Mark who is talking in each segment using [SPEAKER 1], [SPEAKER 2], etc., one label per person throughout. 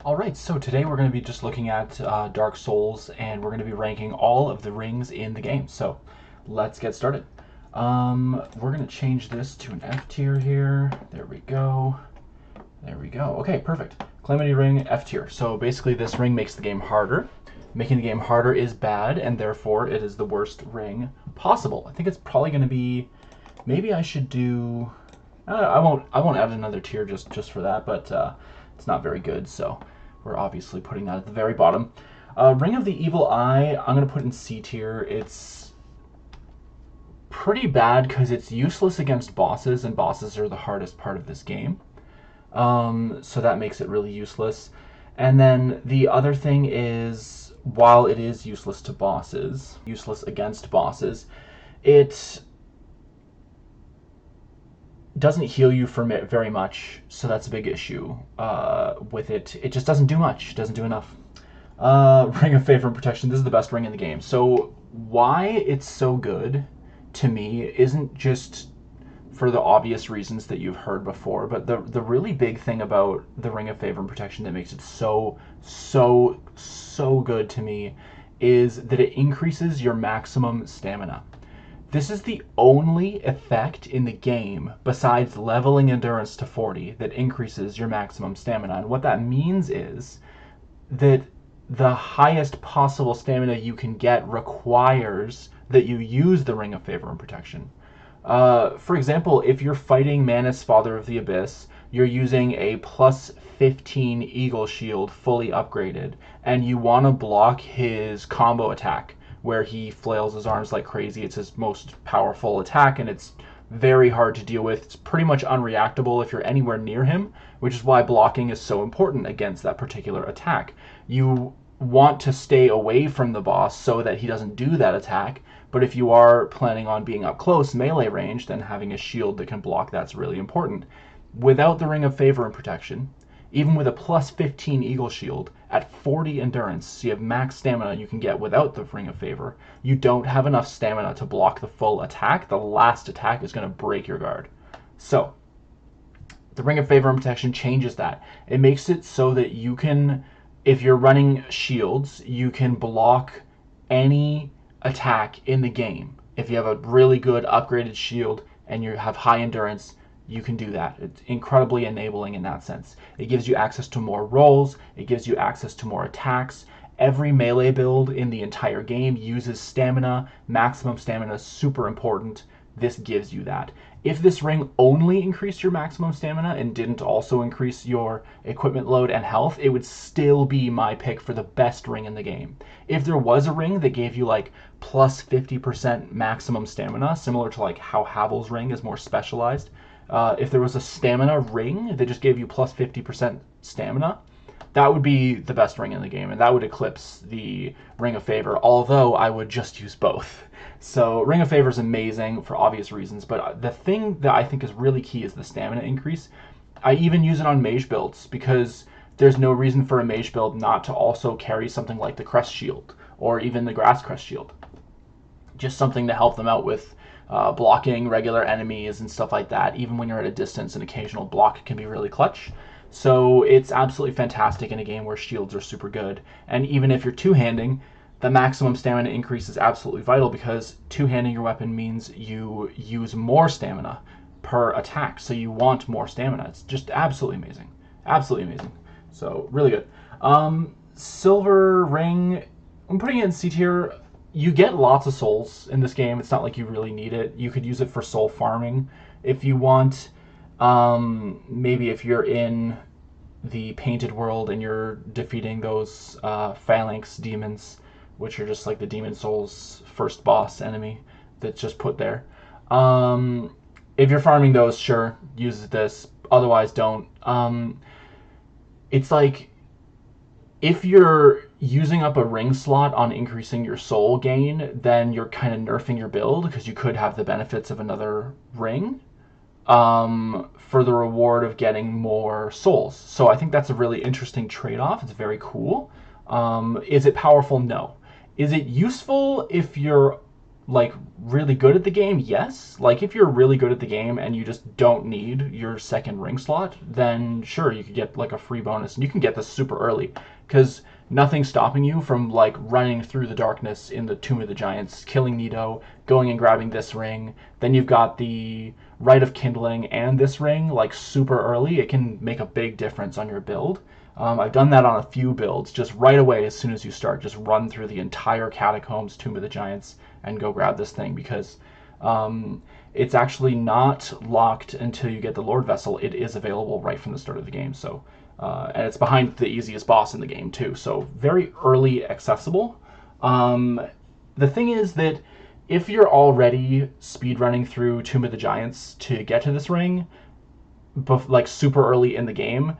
[SPEAKER 1] Alright, so today we're going to be just looking at Dark Souls, and we're going to be ranking all of the rings in the game. So let's get started. We're going to change this to an F tier here. There we go. There we go. Okay, perfect. Calamity Ring, F tier. So basically this ring makes the game harder. Making the game harder is bad, and therefore it is the worst ring possible. I think it's probably going to be... Maybe I should do... I won't add another tier just for that, but it's not very good, so we're obviously putting that at the very bottom. Ring of the Evil Eye, I'm going to put in C tier. It's pretty bad because it's useless against bosses, and bosses are the hardest part of this game. So that makes it really useless. And then the other thing is, while it is useless to bosses, useless against bosses, it doesn't heal you for very much, so that's a big issue with it. It just doesn't do much. It doesn't do enough. Ring of Favor and Protection. This is the best ring in the game. So why it's so good to me isn't just for the obvious reasons that you've heard before, but the really big thing about the Ring of Favor and Protection that makes it so good to me is that it increases your maximum stamina. This is the only effect in the game, besides leveling endurance to 40, that increases your maximum stamina. And what that means is that the highest possible stamina you can get requires that you use the Ring of Favor and Protection. For example, if you're fighting Manus, Father of the Abyss, you're using a plus 15 Eagle Shield fully upgraded, and you want to block his combo attack, where he flails his arms like crazy. It's his most powerful attack, and it's very hard to deal with. It's pretty much unreactable if you're anywhere near him, which is why blocking is so important against that particular attack. You want to stay away from the boss so that he doesn't do that attack, but if you are planning on being up close, melee range, then having a shield that can block that's really important. Without the Ring of Favor and Protection, even with a plus 15 Eagle Shield, at 40 endurance, so you have max stamina you can get without the Ring of Favor, you don't have enough stamina to block the full attack. The last attack is going to break your guard. So, the Ring of Favor and Protection changes that. It makes it so that you can, if you're running shields, you can block any attack in the game. If you have a really good upgraded shield and you have high endurance, you can do that. It's incredibly enabling in that sense. It gives you access to more rolls. It gives you access to more attacks. Every melee build in the entire game uses stamina. Maximum stamina is super important. This gives you that. If this ring only increased your maximum stamina and didn't also increase your equipment load and health, it would still be my pick for the best ring in the game. If there was a ring that gave you like plus 50% maximum stamina, similar to like how Havel's ring is more specialized, if there was a stamina ring that just gave you plus 50% stamina, that would be the best ring in the game, and that would eclipse the Ring of Favor, although I would just use both. So Ring of Favor is amazing for obvious reasons, but the thing that I think is really key is the stamina increase. I even use it on mage builds, because there's no reason for a mage build not to also carry something like the Crest Shield, or even the Grass Crest Shield. Just something to help them out with blocking regular enemies and stuff like that. Even when you're at a distance, an occasional block can be really clutch. So it's absolutely fantastic in a game where shields are super good. And even if you're two-handing, the maximum stamina increase is absolutely vital, because two-handing your weapon means you use more stamina per attack. So you want more stamina. It's just absolutely amazing. Absolutely amazing. So really good. Silver Ring, I'm putting it in C tier. You get lots of souls in this game. It's not like you really need it. You could use it for soul farming if you want. Maybe if you're in the Painted World and you're defeating those Phalanx demons, which are just like the Demon Souls first boss enemy that's just put there. If you're farming those, sure, use this. Otherwise, don't. It's like, if you're using up a ring slot on increasing your soul gain, then you're kind of nerfing your build, because you could have the benefits of another ring for the reward of getting more souls. So I think that's a really interesting trade-off. It's very cool. Is it powerful? No. Is it useful if you're like really good at the game, yes. Like if you're really good at the game and you just don't need your second ring slot, then sure, you could get like a free bonus, and you can get this super early because nothing's stopping you from like running through the darkness in the Tomb of the Giants, killing Nito, going and grabbing this ring. Then you've got the Rite of Kindling and this ring like super early. It can make a big difference on your build. I've done that on a few builds, just right away as soon as you start, just run through the entire Catacombs, Tomb of the Giants, and go grab this thing because it's actually not locked until you get the Lord Vessel. It is available right from the start of the game, so and it's behind the easiest boss in the game too, so very early accessible. The thing is that if you're already speedrunning through Tomb of the Giants to get to this ring, like super early in the game,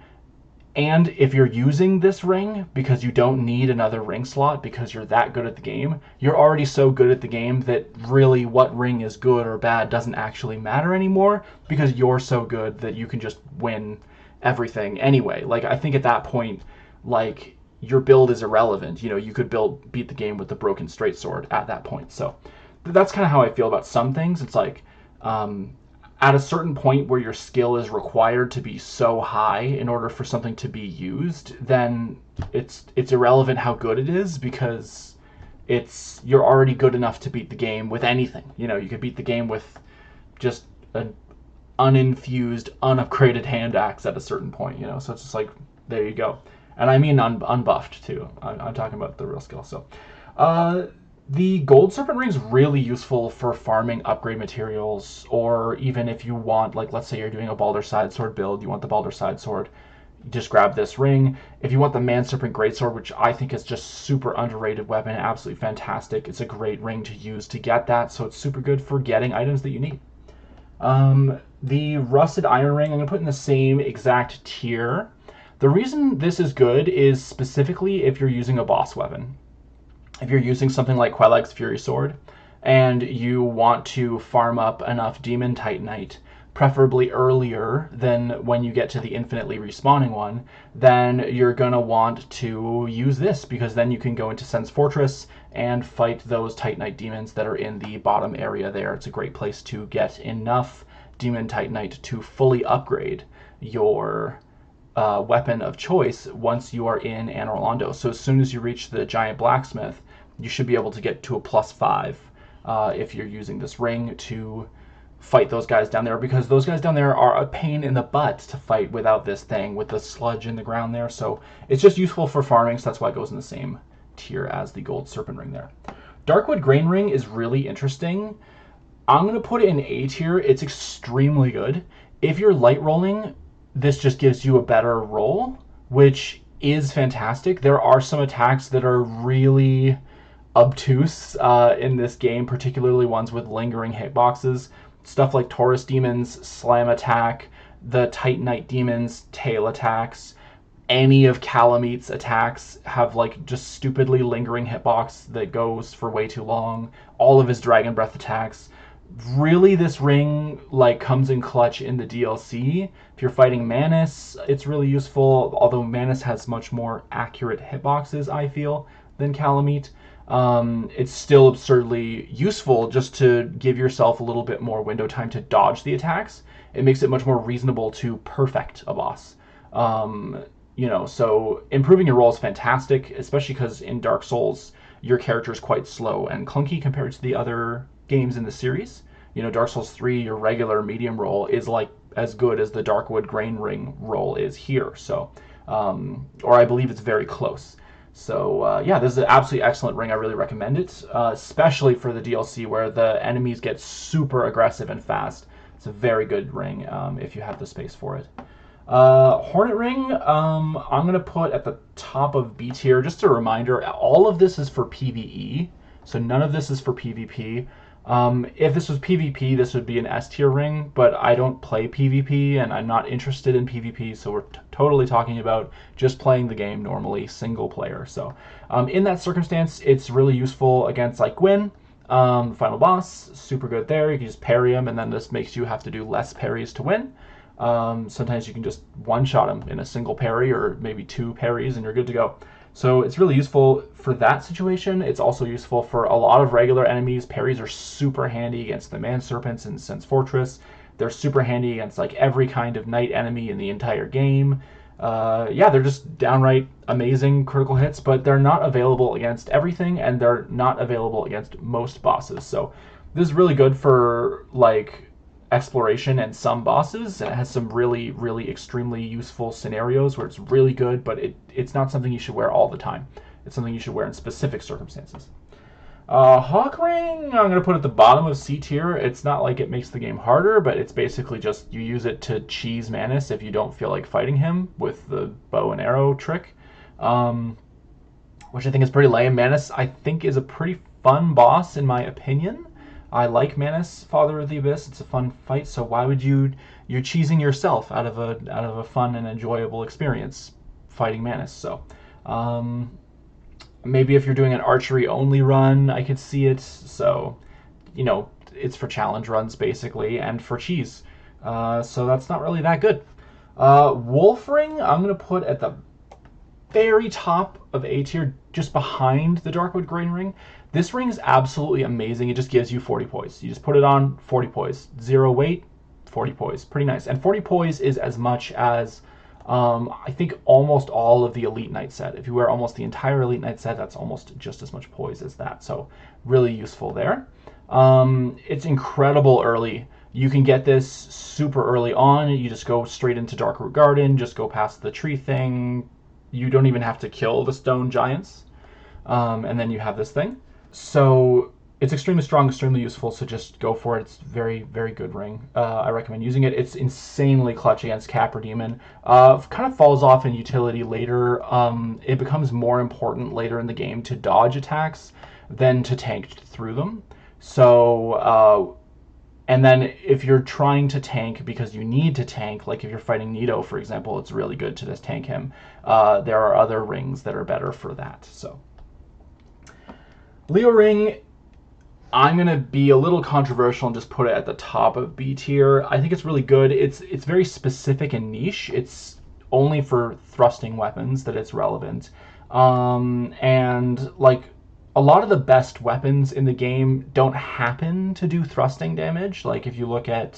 [SPEAKER 1] and if you're using this ring because you don't need another ring slot because you're that good at the game, you're already so good at the game that really what ring is good or bad doesn't actually matter anymore because you're so good that you can just win everything anyway. Like I think at that point, like your build is irrelevant. You know, you could beat the game with the broken straight sword at that point. So that's kind of how I feel about some things. It's like at a certain point where your skill is required to be so high in order for something to be used, then it's irrelevant how good it is because you're already good enough to beat the game with anything. You know, you could beat the game with just an uninfused, unupgraded hand axe at a certain point. You know, so it's just like there you go. And I mean unbuffed too. I'm talking about the real skill. So. The Gold Serpent Ring is really useful for farming upgrade materials, or even if you want, like, let's say you're doing a Baldur Side Sword build, you want the Baldur Side Sword, you just grab this ring. If you want the Man Serpent Greatsword, which I think is just super underrated weapon, absolutely fantastic, it's a great ring to use to get that, so it's super good for getting items that you need. The Rusted Iron Ring, I'm going to put in the same exact tier. The reason this is good is specifically if you're using a boss weapon. If you're using something like Quelleg's Fury Sword and you want to farm up enough Demon Titanite, preferably earlier than when you get to the infinitely respawning one, then you're going to want to use this because then you can go into Sen's Fortress and fight those Titanite demons that are in the bottom area there. It's a great place to get enough Demon Titanite to fully upgrade your weapon of choice once you are in Anor Londo. So as soon as you reach the Giant Blacksmith, you should be able to get to a +5 if you're using this ring to fight those guys down there, because those guys down there are a pain in the butt to fight without this thing, with the sludge in the ground there. So it's just useful for farming, so that's why it goes in the same tier as the Gold Serpent Ring there. Darkwood Grain Ring is really interesting. I'm going to put it in A tier. It's extremely good. If you're light rolling, this just gives you a better roll, which is fantastic. There are some attacks that are really obtuse in this game, particularly ones with lingering hitboxes. Stuff like Taurus Demon's Slam Attack, the Titanite Demon's Tail Attacks, any of Calamete's attacks have like just stupidly lingering hitbox that goes for way too long. All of his Dragon Breath attacks. Really, this ring like comes in clutch in the DLC. If you're fighting Manus, it's really useful, although Manus has much more accurate hitboxes, I feel, than Calamite. It's still absurdly useful just to give yourself a little bit more window time to dodge the attacks. It makes it much more reasonable to perfect a boss. You know, so improving your roll is fantastic, especially because in Dark Souls, your character is quite slow and clunky compared to the other games in the series. You know, Dark Souls 3, your regular medium roll is like as good as the Darkwood Grain Ring roll is here. So, or I believe it's very close. So yeah, this is an absolutely excellent ring. I really recommend it, especially for the DLC where the enemies get super aggressive and fast. It's a very good ring if you have the space for it. Hornet Ring, I'm going to put at the top of B tier. Just a reminder, all of this is for PvE, so none of this is for PvP. If this was PvP, this would be an S tier ring, but I don't play PvP and I'm not interested in PvP, so we're totally talking about just playing the game normally, single player. So in that circumstance, it's really useful against like Gwyn, final boss, super good there. You can just parry him, and then this makes you have to do less parries to win. Sometimes you can just one-shot him in a single parry or maybe 2 parries and you're good to go. So it's really useful for that situation. It's also useful for a lot of regular enemies. Parries are super handy against the Man Serpents in Sense Fortress. They're super handy against like every kind of knight enemy in the entire game. Yeah, they're just downright amazing critical hits, but they're not available against everything, and they're not available against most bosses. So this is really good for like exploration and some bosses, and it has some really, really extremely useful scenarios where it's really good, but it's not something you should wear all the time. It's something you should wear in specific circumstances. Hawk Ring, I'm going to put at the bottom of C tier. It's not like it makes the game harder, but it's basically just you use it to cheese Manus if you don't feel like fighting him with the bow and arrow trick, which I think is pretty lame. Manus, I think, is a pretty fun boss in my opinion. I like Manus, Father of the Abyss. It's a fun fight, so why would you're cheesing yourself out of a fun and enjoyable experience fighting Manus? So maybe if you're doing an archery only run, I could see it. So, it's for challenge runs basically and for cheese. So that's not really that good. Wolf Ring, I'm gonna put at the very top of A tier, just behind the Darkwood Grain Ring. This ring is absolutely amazing. It just gives you 40 poise. You just put it on, 40 poise. 0 weight, 40 poise. Pretty nice. And 40 poise is as much as, I think, almost all of the Elite Knight set. If you wear almost the entire Elite Knight set, that's almost just as much poise as that. So really useful there. It's incredible early. You can get this super early on. You just go straight into Darkroot Garden, just go past the tree thing. You don't even have to kill the stone giants. And then you have this thing. So it's extremely strong, extremely useful, so just go for it. It's very, very good ring. I recommend using it. It's insanely clutch against Capra Demon. Kind of falls off in utility later. It becomes more important later in the game to dodge attacks than to tank through them. So, and then if you're trying to tank because you need to tank, like if you're fighting Nito, for example, it's really good to just tank him. There are other rings that are better for that, so. Leo Ring, I'm going to be a little controversial and just put it at the top of B tier. I think it's really good. It's very specific and niche. It's only for thrusting weapons that it's relevant. And like a lot of the best weapons in the game don't happen to do thrusting damage. Like if you look at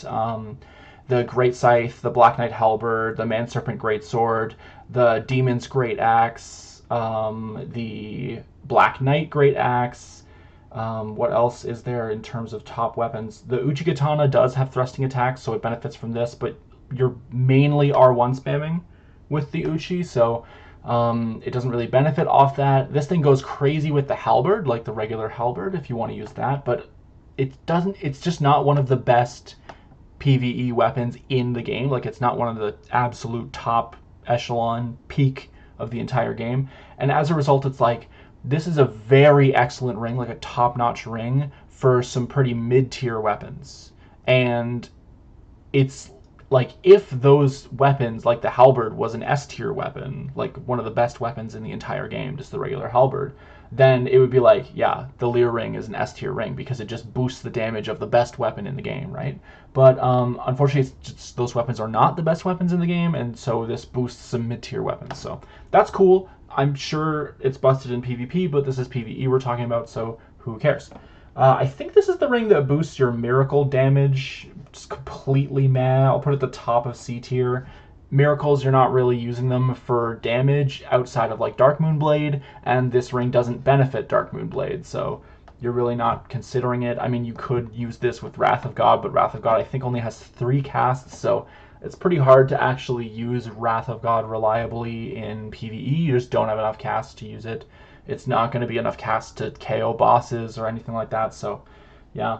[SPEAKER 1] the Great Scythe, the Black Knight Halberd, the Man Serpent Great Sword, the Demon's Great Axe, the Black Knight Great Axe. What else is there in terms of top weapons? The Uchigatana does have thrusting attacks, so it benefits from this, but you're mainly R1 spamming with the Uchi, so it doesn't really benefit off that. This thing goes crazy with the Halberd, like the regular Halberd, if you want to use that, but it's just not one of the best PvE weapons in the game. Like, it's not one of the absolute top echelon peak of the entire game, and as a result, it's like, this is a very excellent ring, like a top-notch ring for some pretty mid-tier weapons. And it's like, if those weapons, like the Halberd, was an S-tier weapon, like one of the best weapons in the entire game, just the regular Halberd, then it would be like, yeah, the Leer ring is an S-tier ring because it just boosts the damage of the best weapon in the game, right? But unfortunately, it's just, those weapons are not the best weapons in the game, and so this boosts some mid-tier weapons. So that's cool. I'm sure it's busted in PvP, but this is PvE we're talking about, so who cares? I think this is the ring that boosts your miracle damage. Just completely meh. I'll put it at the top of C tier. Miracles, you're not really using them for damage outside of like Darkmoon Blade, and this ring doesn't benefit Darkmoon Blade, so you're really not considering it. I mean, you could use this with Wrath of God, but Wrath of God I think only has 3 casts, so it's pretty hard to actually use Wrath of God reliably in PvE. You just don't have enough casts to use it. It's not going to be enough casts to KO bosses or anything like that, so yeah.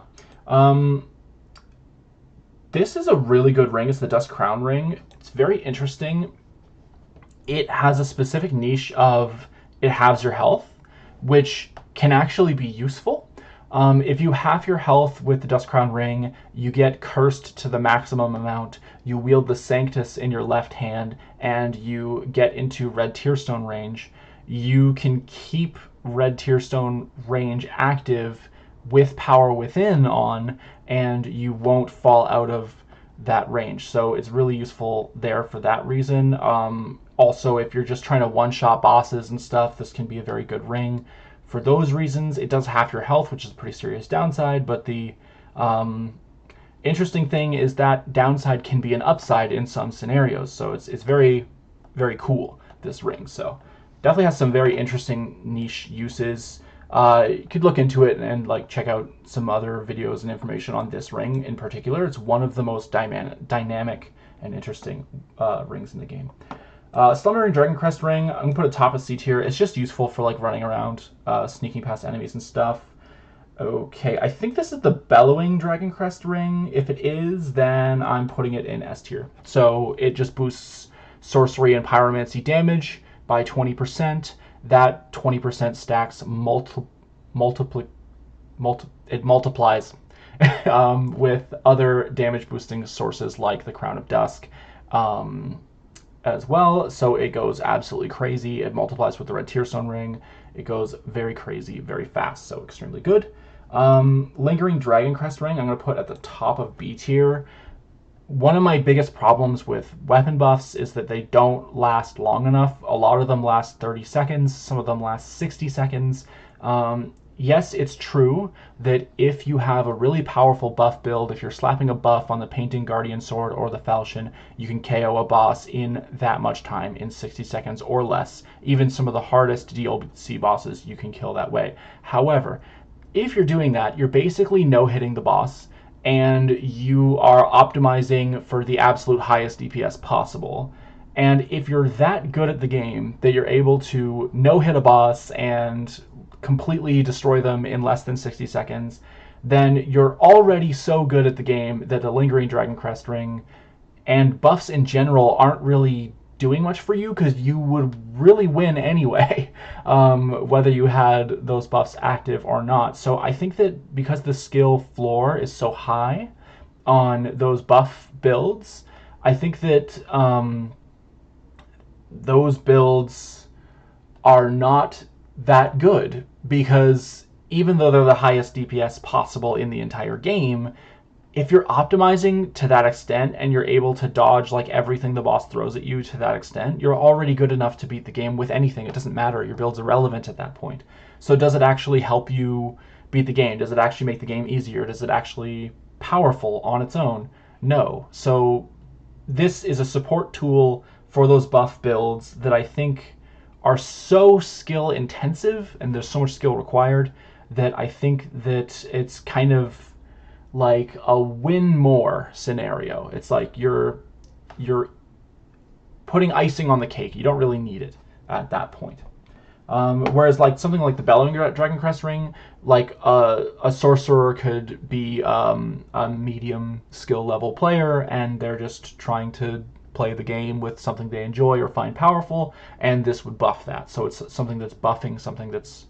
[SPEAKER 1] This is a really good ring. It's the Dusk Crown ring. It's very interesting. It has a specific niche of it halves your health, which can actually be useful. If you half your health with the Dusk Crown ring, you get cursed to the maximum amount, you wield the Sanctus in your left hand, and you get into Red Tearstone range. You can keep Red Tearstone range active with Power Within on, and you won't fall out of that range. So it's really useful there for that reason. Also, if you're just trying to one-shot bosses and stuff, this can be a very good ring. For those reasons, it does half your health, which is a pretty serious downside, but the interesting thing is that downside can be an upside in some scenarios. So it's very, very cool, this ring. So definitely has some very interesting niche uses. You could look into it and like check out some other videos and information on this ring in particular. It's one of the most dynamic and interesting rings in the game. Slumbering Dragon Crest ring, I'm gonna put it top of C tier. It's just useful for like running around, sneaking past enemies and stuff. Okay, I think this is the Bellowing Dragon Crest ring. If it is, then I'm putting it in S tier. So it just boosts sorcery and pyromancy damage by 20%. That 20% stacks it multiplies with other damage boosting sources like the Crown of Dusk as well. So it goes absolutely crazy. It multiplies with the Red Tearstone ring. It goes very crazy, very fast, so extremely good. Lingering Dragon Crest ring, I'm going to put at the top of B tier. One of my biggest problems with weapon buffs is that they don't last long enough. A lot of them last 30 seconds, some of them last 60 seconds. Yes, it's true that if you have a really powerful buff build, if you're slapping a buff on the Painting Guardian Sword or the Falchion, you can KO a boss in that much time, in 60 seconds or less. Even some of the hardest DLC bosses you can kill that way. However, if you're doing that, you're basically no-hitting the boss, and you are optimizing for the absolute highest DPS possible. And if you're that good at the game that you're able to no-hit a boss and completely destroy them in less than 60 seconds, then you're already so good at the game that the Lingering Dragon Crest ring and buffs in general aren't really doing much for you, because you would really win anyway, whether you had those buffs active or not. So I think that because the skill floor is so high on those buff builds, I think that those builds are not that good, because even though they're the highest DPS possible in the entire game, if you're optimizing to that extent and you're able to dodge like everything the boss throws at you to that extent, you're already good enough to beat the game with anything. It doesn't matter. Your build's irrelevant at that point. So does it actually help you beat the game? Does it actually make the game easier? Does it actually powerful on its own? No. So this is a support tool for those buff builds that I think are so skill intensive and there's so much skill required that I think that it's kind of like a win more scenario. It's like you're putting icing on the cake. You don't really need it at that point. Whereas like something like the Bellowing Dragon Crest ring, like a sorcerer could be a medium skill level player and they're just trying to play the game with something they enjoy or find powerful, and this would buff that. So it's something that's buffing something that's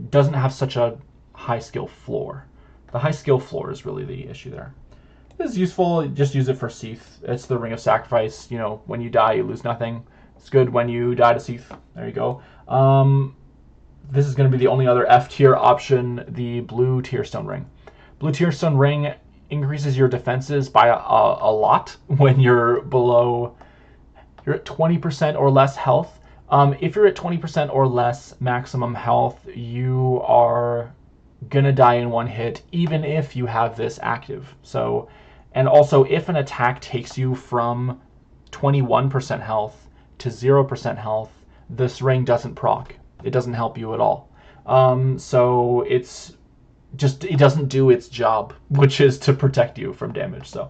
[SPEAKER 1] doesn't have such a high skill floor. The high skill floor is really the issue there. This is useful. Just use it for Seath. It's the Ring of Sacrifice. You know, when you die, you lose nothing. It's good when you die to Seath. There you go. This is going to be the only other F tier option, the Blue Tearstone ring. Blue Tearstone ring increases your defenses by a lot when you're below, you're at 20% or less health. If you're at 20% or less maximum health, you are gonna die in one hit, even if you have this active. So, and also if an attack takes you from 21% health to 0% health, this ring doesn't proc. It doesn't help you at all. So it's just, it doesn't do its job, which is to protect you from damage. So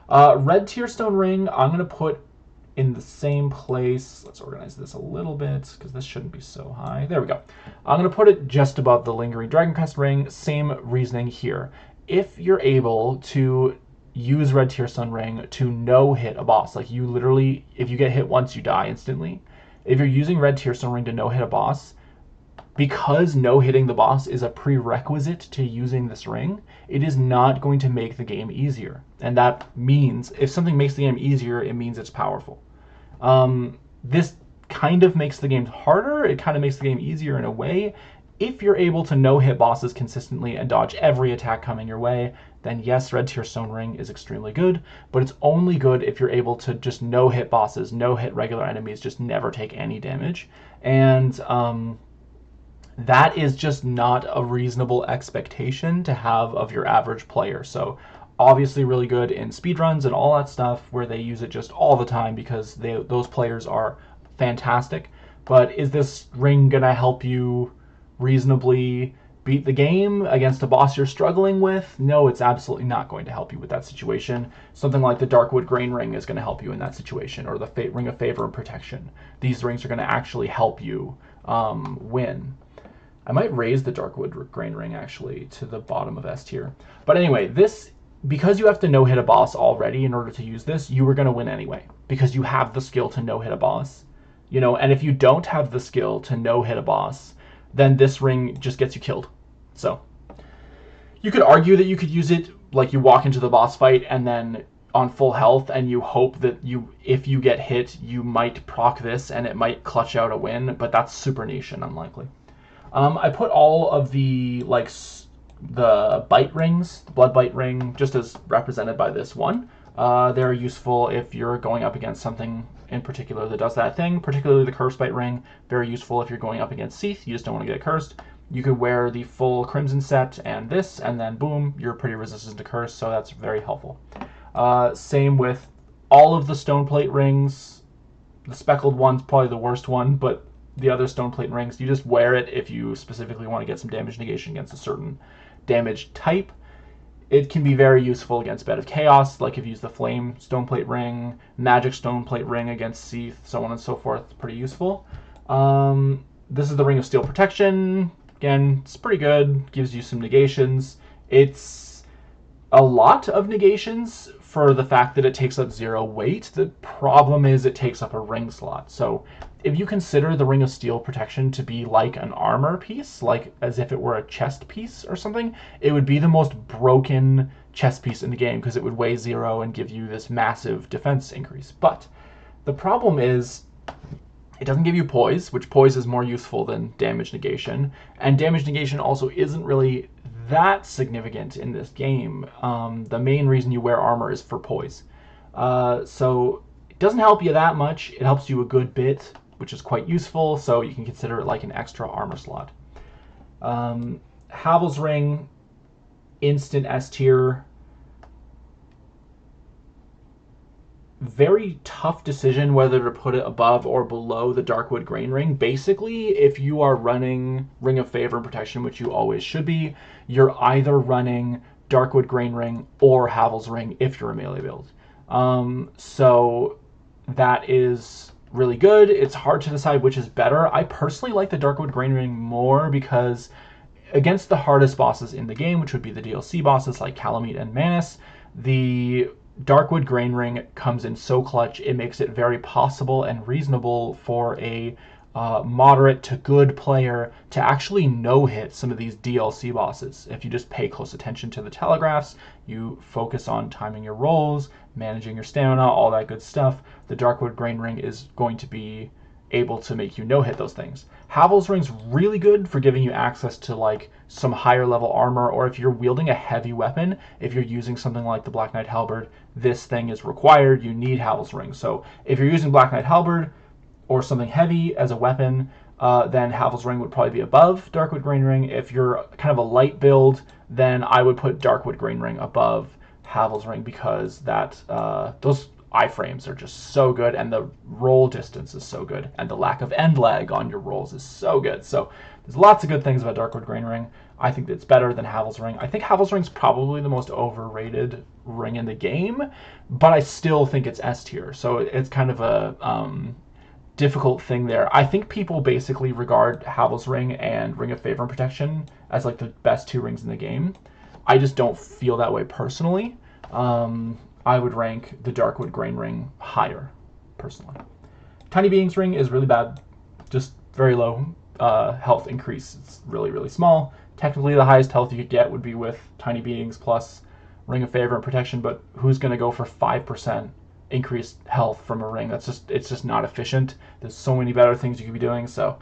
[SPEAKER 1] Red Tearstone ring, I'm gonna put in the same place. Let's organize this a little bit because this shouldn't be so high. There we go. I'm going to put it just above the Lingering Dragon Crest ring. Same reasoning here. If you're able to use Red Tearstone ring to no-hit a boss, like you literally, if you get hit once, you die instantly. If you're using Red Tearstone ring to no-hit a boss, because no-hitting the boss is a prerequisite to using this ring, it is not going to make the game easier. And that means, if something makes the game easier, it means it's powerful. This kind of makes the game harder. It kind of makes the game easier in a way. If you're able to no-hit bosses consistently and dodge every attack coming your way, then yes, Red Tier Stone Ring is extremely good, but it's only good if you're able to just no-hit bosses, no-hit regular enemies, just never take any damage. And that is just not a reasonable expectation to have of your average player. So obviously really good in speedruns and all that stuff where they use it just all the time because those players are fantastic. But is this ring going to help you reasonably beat the game against a boss you're struggling with? No, it's absolutely not going to help you with that situation. Something like the Darkwood Grain Ring is going to help you in that situation, or the Ring of Favor and Protection. These rings are going to actually help you win. I might raise the Darkwood Grain Ring actually to the bottom of S tier. But anyway, this, because you have to no-hit a boss already in order to use this, you are going to win anyway, because you have the skill to no-hit a boss. And if you don't have the skill to no-hit a boss, then this ring just gets you killed. So you could argue that you could use it like you walk into the boss fight and then on full health, and you hope that if you get hit, you might proc this and it might clutch out a win, but that's super niche and unlikely. I put all of the the bite rings, the blood bite ring, just as represented by this one. They're useful if you're going up against something in particular that does that thing, particularly the Curse Bite ring. Very useful if you're going up against Seath, you just don't want to get cursed. You could wear the full Crimson set and this, and then boom, you're pretty resistant to curse, so that's very helpful. Same with all of the Stone Plate rings. The speckled one's probably the worst one, but the other Stone Plate rings, you just wear it if you specifically want to get some damage negation against a certain damage type. It can be very useful against Bed of Chaos, like if you use the Flame Stone Plate ring, Magic Stone Plate ring against Seath, so on and so forth. Pretty useful. This is the Ring of Steel Protection. Again, it's pretty good. Gives you some negations. It's a lot of negations for the fact that it takes up 0 weight. The problem is it takes up a ring slot. So if you consider the Ring of Steel Protection to be like an armor piece, like as if it were a chest piece or something, it would be the most broken chest piece in the game because it would weigh 0 and give you this massive defense increase. But the problem is it doesn't give you poise, which poise is more useful than damage negation, and damage negation also isn't really that significant in this game. The main reason you wear armor is for poise. So it doesn't help you that much. It helps you a good bit, which is quite useful, so you can consider it like an extra armor slot. Havel's Ring, instant S tier. Very tough decision whether to put it above or below the Darkwood Grain Ring. Basically, if you are running Ring of Favor and Protection, which you always should be, you're either running Darkwood Grain Ring or Havel's Ring if you're a melee build. So that is really good. It's hard to decide which is better. I personally like the Darkwood Grain Ring more because against the hardest bosses in the game, which would be the DLC bosses like Kalameet and Manus, the Darkwood Grain Ring comes in so clutch, it makes it very possible and reasonable for a moderate to good player to actually no-hit some of these DLC bosses. If you just pay close attention to the telegraphs, you focus on timing your rolls, managing your stamina, all that good stuff, the Darkwood Grain Ring is going to be able to make you no-hit those things. Havel's Ring's really good for giving you access to like some higher level armor, or if you're wielding a heavy weapon, if you're using something like the Black Knight Halberd, this thing is required, you need Havel's Ring. So if you're using Black Knight Halberd or something heavy as a weapon, then Havel's Ring would probably be above Darkwood Grain Ring. If you're kind of a light build, then I would put Darkwood Grain Ring above Havel's Ring because that those iframes are just so good, and the roll distance is so good, and the lack of end lag on your rolls is so good. So there's lots of good things about Darkwood Grain Ring. I think it's better than Havel's Ring. I think Havel's Ring's probably the most overrated ring in the game, but I still think it's S tier. So it's kind of a difficult thing there. I think people basically regard Havel's Ring and Ring of Favor and Protection as like the best 2 rings in the game. I just don't feel that way personally. I would rank the Darkwood Grain Ring higher, personally. Tiny Being's Ring is really bad. Just very low health increase. It's really, really small. Technically, the highest health you could get would be with Tiny Beings plus Ring of Favor and Protection, but who's going to go for 5% increased health from a ring? It's just not efficient. There's so many better things you could be doing, so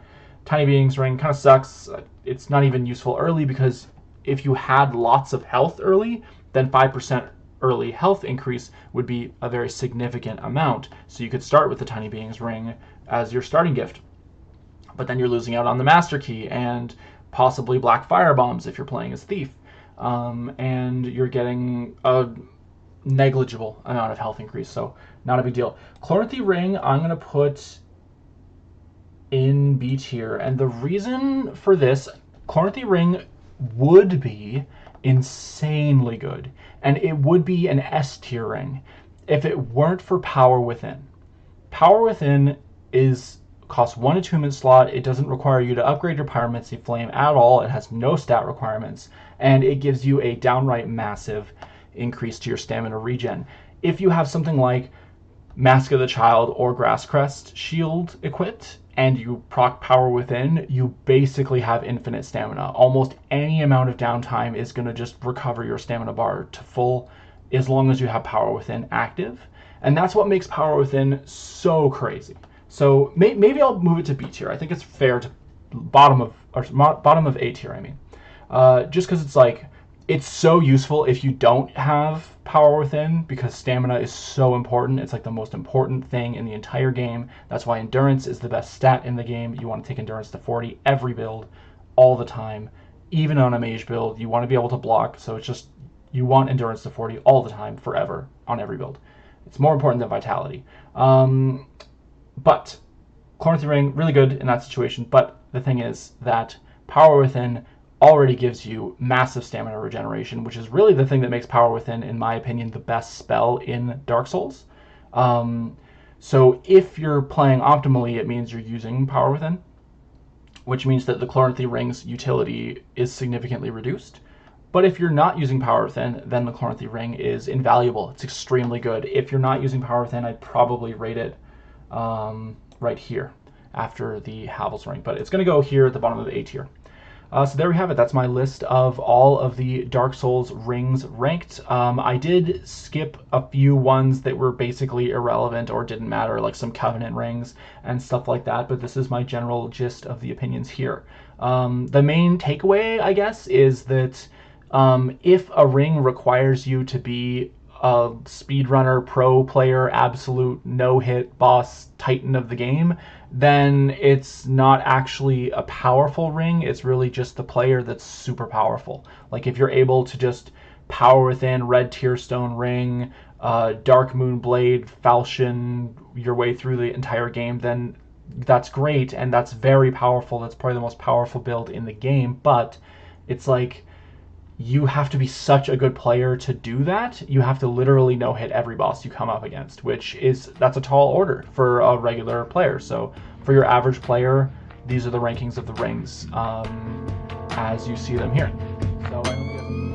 [SPEAKER 1] Tiny Beings ring kind of sucks. It's not even useful early because if you had lots of health early, then 5% early health increase would be a very significant amount. So you could start with the Tiny Beings ring as your starting gift. But then you're losing out on the Master Key and possibly Black Fire Bombs if you're playing as Thief. And you're getting a negligible amount of health increase, so not a big deal. Chloranthy Ring, I'm going to put in B tier, and the reason for this, Chloranthy Ring would be insanely good, and it would be an S tier ring if it weren't for Power Within. Power Within costs 1 attunement slot. It doesn't require you to upgrade your Pyromancy Flame at all. It has no stat requirements, and it gives you a downright massive increase to your stamina regen. If you have something like Mask of the Child or Grasscrest Shield equipped and you proc Power Within, you basically have infinite stamina. Almost any amount of downtime is going to just recover your stamina bar to full as long as you have Power Within active. And that's what makes Power Within so crazy. So maybe I'll move it to B tier. I think it's fair to bottom of A tier, I mean. Just because it's like, it's so useful if you don't have Power Within, because stamina is so important. It's like the most important thing in the entire game. That's why Endurance is the best stat in the game. You want to take Endurance to 40 every build, all the time. Even on a Mage build, you want to be able to block, so it's just, you want Endurance to 40 all the time, forever, on every build. It's more important than Vitality. But Chloranthy Ring, really good in that situation, but the thing is that Power Within already gives you massive stamina regeneration, which is really the thing that makes Power Within, in my opinion, the best spell in Dark Souls. So if you're playing optimally, it means you're using Power Within, which means that the Chloranthy Ring's utility is significantly reduced. But if you're not using Power Within, then the Chloranthy Ring is invaluable. It's extremely good. If you're not using Power Within, I'd probably rate it right here after the Havel's Ring. But it's going to go here at the bottom of the A tier. So there we have it. That's my list of all of the Dark Souls rings ranked. I did skip a few ones that were basically irrelevant or didn't matter, like some Covenant rings and stuff like that, but this is my general gist of the opinions here. The main takeaway, I guess, is that if a ring requires you to be a speedrunner, pro player, absolute no-hit boss titan of the game, then it's not actually a powerful ring. It's really just the player that's super powerful. Like if you're able to just Power Within, Red Tearstone Ring, Dark Moon Blade, Falchion your way through the entire game, then that's great and that's very powerful. That's probably the most powerful build in the game, but it's like, you have to be such a good player to do that. You have to literally no-hit every boss you come up against, that's a tall order for a regular player. So for your average player, these are the rankings of the rings as you see them here. So I hope you guys